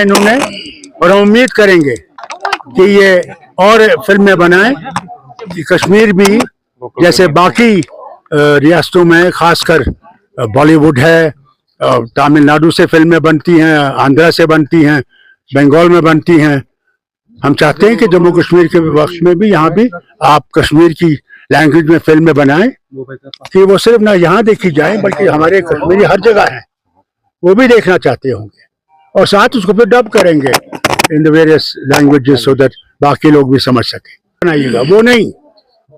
इन्होंने, और हम उम्मीद करेंगे कि ये और फिल्में बनाएं कि कश्मीर भी जैसे बाकी रियासतों में, खासकर बॉलीवुड है, तमिलनाडु से फिल्में बनती हैं, आंध्रा से बनती हैं, बंगाल में बनती हैं। हम चाहते हैं कि जम्मू कश्मीर के वक्त में भी यहाँ भी आप कश्मीर की लैंग्वेज में फिल्में बनाएं कि वो सिर्फ ना यहाँ देखी जाए बल्कि हमारे कश्मीरी हर जगह हैं, वो भी देखना चाहते होंगे, और साथ उसको फिर डब करेंगे in the various languages so that बाकी लोग भी समझ सके। बनाइएगा वो नहीं,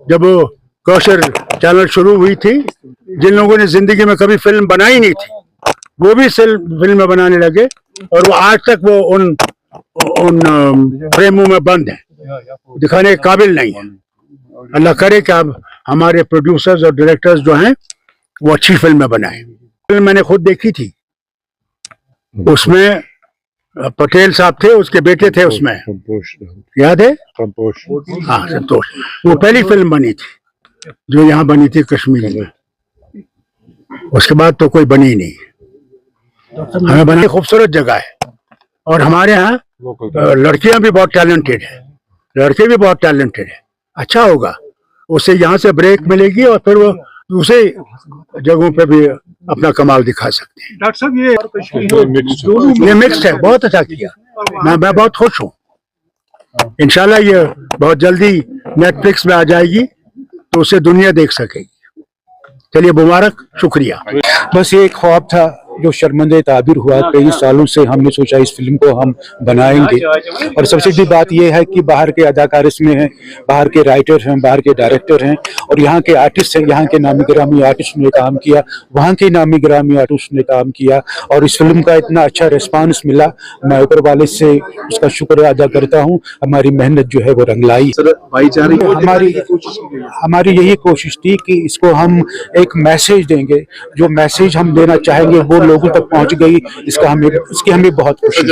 जब वो कौशल चैनल शुरू हुई थी, जिन लोगों ने जिंदगी में कभी फिल्म बनाई नहीं थी वो भी फिल्म बनाने लगे, और वो आज तक वो उन फ्रेमों में बंद है, दिखाने के काबिल नहीं है। अल्लाह करे कि अब हमारे प्रोड्यूसर्स और डायरेक्टर्स जो हैं वो अच्छी फिल्में बनाएं। फिल्म मैंने खुद देखी थी, उसमें पटेल साहब थे, उसके बेटे थे उसमें, याद है? हाँ, संतोष। वो पहली फिल्म बनी थी जो यहाँ बनी थी कश्मीर में, उसके बाद तो कोई बनी नहीं। हमें बनाने खूबसूरत जगह है, और हमारे यहाँ लड़कियां भी बहुत टैलेंटेड है, लड़के भी बहुत टैलेंटेड है। अच्छा होगा, उससे यहाँ से ब्रेक मिलेगी और फिर वो दूसरे जगहों पे भी अपना कमाल दिखा सकते हैं। डॉक्टर साहब ये मिक्स्ड है, बहुत अच्छा किया, मैं बहुत खुश हूँ। इंशाल्लाह ये बहुत जल्दी नेटफ्लिक्स में आ जाएगी तो उसे दुनिया देख सकेगी। चलिए, मुबारक, शुक्रिया। बस ये एक ख्वाब था जो शर्मंदे ताबिर हुआ। कई सालों से हमने सोचा इस फिल्म को हम बनाएंगे, और सबसे बड़ी बात यह है कि बाहर के अदाकार इसमें हैं, बाहर के राइटर हैं, बाहर के डायरेक्टर हैं, और यहाँ के आर्टिस्ट हैं। यहाँ के नामी गिरामी आर्टिस्ट ने काम किया, वहाँ के नामी गिरामी आर्टिस्ट ने काम किया, और इस फिल्म का इतना अच्छा रिस्पांस मिला। मैं ऊपर वाले से उसका शुक्र अदा करता हूँ। हमारी मेहनत जो है वो रंग लाई। हमारी यही कोशिश थी कि इसको हम एक मैसेज देंगे, जो मैसेज हम देना चाहेंगे वो लोगों तक पहुंच गई, इसकी हमें बहुत खुशी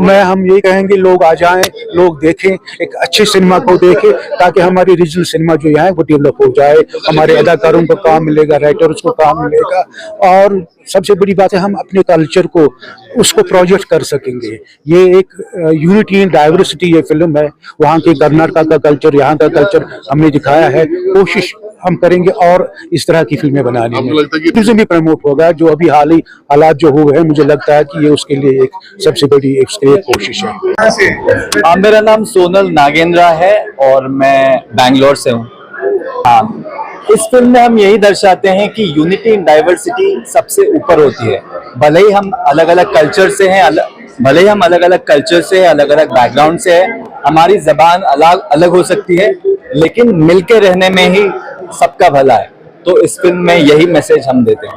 है। हम यही कहेंगे, लोग आ जाएं, लोग देखें, एक अच्छे सिनेमा को देखें, ताकि हमारी रीजनल सिनेमा जो है वो डेवलप हो जाए। हमारे अदाकारों को काम मिलेगा, राइटर्स को काम मिलेगा, और सबसे बड़ी बात है हम अपने कल्चर को उसको प्रोजेक्ट कर सकेंगे। ये एक यूनिटी इन डाइवर्सिटी ये फिल्म है। वहाँ के कर्नाटक का कल्चर, यहाँ का कल्चर हमने दिखाया है। कोशिश हम करेंगे और इस तरह की फिल्में बनाने में टूरिज्म भी प्रमोट होगा। जो अभी हालात जो हुए हैं, मुझे लगता है कि ये उसके लिए एक सबसे बड़ी एक कोशिश है। मेरा नाम सोनल नागेंद्रा है और मैं बैंगलोर से हूँ। हाँ, इस फिल्म में हम यही दर्शाते हैं कि यूनिटी इन डाइवर्सिटी सबसे ऊपर होती है। भले ही हम अलग अलग कल्चर से हैं, अलग अलग बैकग्राउंड से हैं, हमारी जबान अलग हो सकती है, लेकिन मिलके रहने में ही सबका भला है। तो इस फिल्म में यही मैसेज हम देते हैं।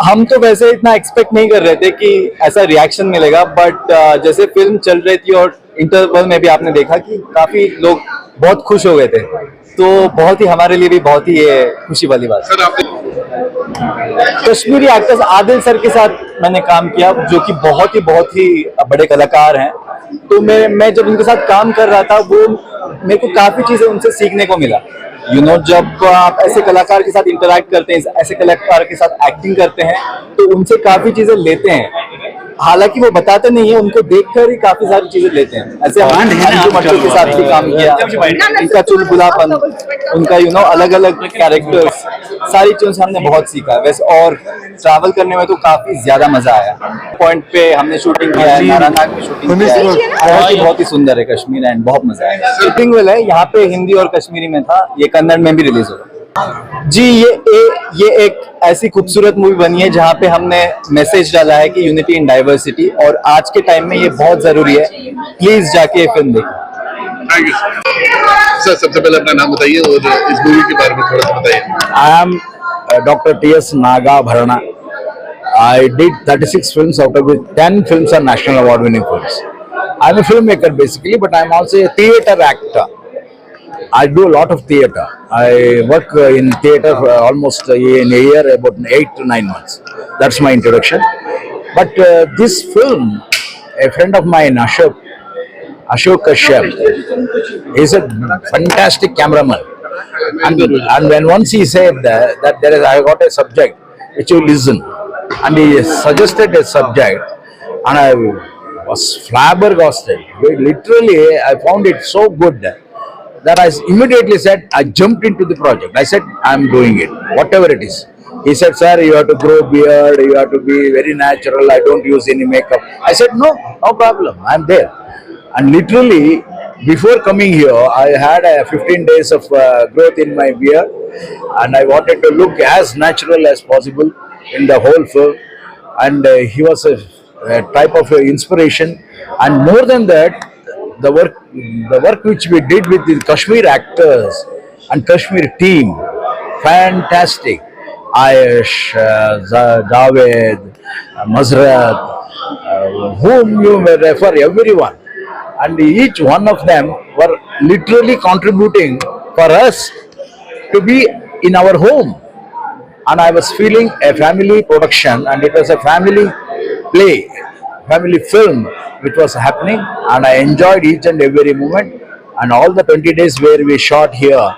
हम तो वैसे इतना एक्सपेक्ट नहीं कर रहे थे कि ऐसा रिएक्शन मिलेगा, बट जैसे फिल्म चल रही थी और इंटरवल में भी आपने देखा कि काफी लोग बहुत खुश हो गए थे, तो बहुत ही हमारे लिए भी बहुत ही ये खुशी वाली बात है। कश्मीरी एक्टर्स आदिल सर के साथ मैंने काम किया, जो कि बहुत ही बड़े कलाकार हैं। तो मैं जब उनके साथ काम कर रहा था, वो मेरे को काफी चीजें उनसे सीखने को मिला। जब आप ऐसे कलाकार के साथ इंटरैक्ट करते हैं, ऐसे कलाकार के साथ एक्टिंग करते हैं, तो उनसे काफी चीजें लेते हैं। हालांकि वो बताते नहीं है, उनको देखकर ही काफी सारी चीजें लेते हैं। ऐसे मट्टू के साथ भी काम किया, उनका चुलबुलापन, उनका अलग अलग कैरेक्टर्स, सारी चीजों से हमने बहुत सीखा। वैसे और ट्रैवल करने में तो काफी ज्यादा मजा आया। पॉइंट पे हमने शूटिंग किया है, नारायणनाग में शूटिंग किया है, बहुत ही सुंदर है कश्मीर, एंड बहुत मजा आया। शूटिंग वेल है, यहाँ पे हिंदी और कश्मीरी में था, ये कन्नड़ में भी रिलीज होगा जी। ये एक ऐसी खूबसूरत मूवी बनी है जहाँ पे हमने मैसेज डाला है कि यूनिटी इन डाइवर्सिटी, और आज के टाइम में ये बहुत जरूरी है। प्लीज जाके ये फिल्म देखिए। Thank you sir. सबसे पहले अपना नाम बताइए और इस मूवी के बारे में थोड़ा सा बताइए। I am Dr. T.S. Nagabharana. I did 36 films, out of which 10 films are national award winning films. I'm a filmmaker basically, but I'm also a theatre actor. I do a lot of theatre. I work in theatre for almost in a year, about 8 to 9 months. That's my introduction. But this film, a friend of mine, Ashok Kashyap, is a fantastic cameraman. And when once he said that I got a subject which you listen, and he suggested a subject, and was flabbergasted. Literally, I found it so good that I immediately said, I jumped into the project. I said, I'm doing it, whatever it is. He said, sir, you have to grow beard, you have to be very natural, I don't use any makeup. I said, no problem, I'm there. And literally, before coming here, I had 15 days of growth in my beard, and I wanted to look as natural as possible in the whole film. And he was a type of inspiration. And more than that, the work which we did with the Kashmir actors and Kashmir team, fantastic. Ayush, Javed, Mazrat, whom you may refer, everyone. And each one of them were literally contributing for us to be in our home. And I was feeling a family production, and it was a family play, family film which was happening, and I enjoyed each and every moment. And all the 20 days where we shot here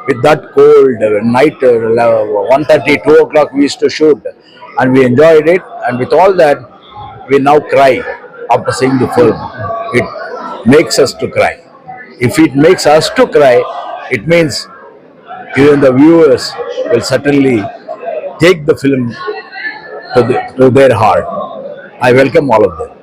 with that cold night, 1:30, 2 o'clock we used to shoot, and we enjoyed it. And with all that, we now cry after seeing the film. It makes us to cry. If it makes us to cry, it means even the viewers will certainly take the film to their heart. I welcome all of them.